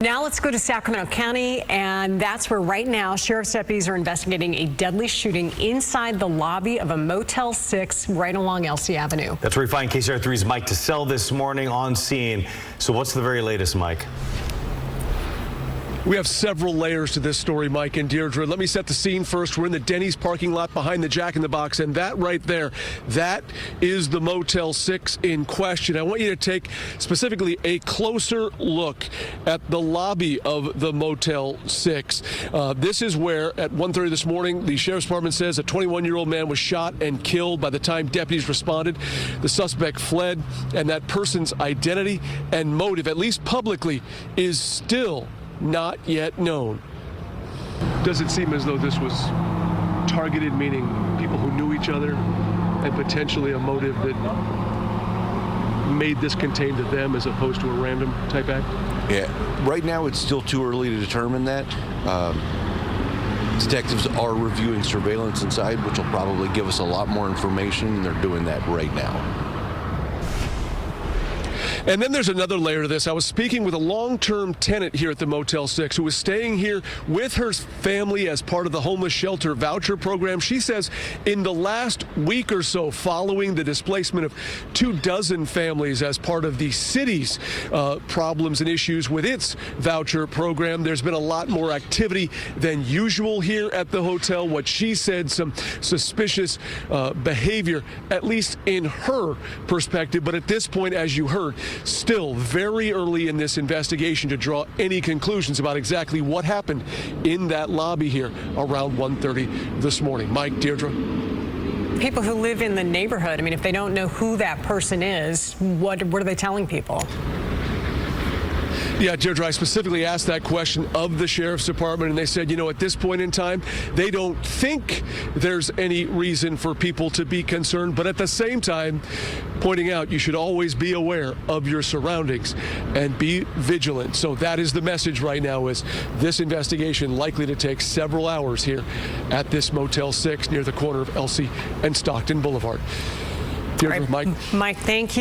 Now let's go to Sacramento County, and that's where right now sheriff's deputies are investigating a deadly shooting inside the lobby of a Motel 6 right along Elsie Avenue. That's where we find KCRA3's Mike Tassell this morning on scene. So what's the very latest, Mike? We have several layers to this story, Mike and Deirdre. Let me set the scene first. We're in the Denny's parking lot behind the Jack in the Box, and that right there, that is the Motel 6 in question. I want you to take specifically a closer look at the lobby of the Motel 6. This is where, at 1:30 this morning, the Sheriff's Department says a 21-year-old man was shot and killed. By the time deputies responded, the suspect fled, and that person's identity and motive, at least publicly, is still not yet known. Does it seem as though this was targeted, meaning people who knew each other, and potentially a motive that made this contained to them as opposed to a random type act? Yeah, right now it's still too early to determine that. Detectives are reviewing surveillance inside, which will probably give us a lot more information, and they're doing that right now. And then there's another layer to this. I was speaking with a long-term tenant here at the Motel 6 who was staying here with her family as part of the homeless shelter voucher program. She says in the last week or so, following the displacement of 24 families as part of the city's problems and issues with its voucher program, there's been a lot more activity than usual here at the hotel. What she said, some suspicious behavior, at least in her perspective. But at this point, as you heard, still very early in this investigation to draw any conclusions about exactly what happened in that lobby here around 1:30 this morning. Mike, Deirdre. People who live in the neighborhood, I mean, if they don't know who that person is, what are they telling people? Yeah, Deirdre, I specifically asked that question of the Sheriff's Department, and they said, you know, at this point in time, they don't think there's any reason for people to be concerned, but at the same time, pointing out you should always be aware of your surroundings and be vigilant. So that is the message right now, is this investigation likely to take several hours here at this Motel 6 near the corner of Elsie and Stockton Boulevard. Deirdre, Right. Mike. Mike, thank you.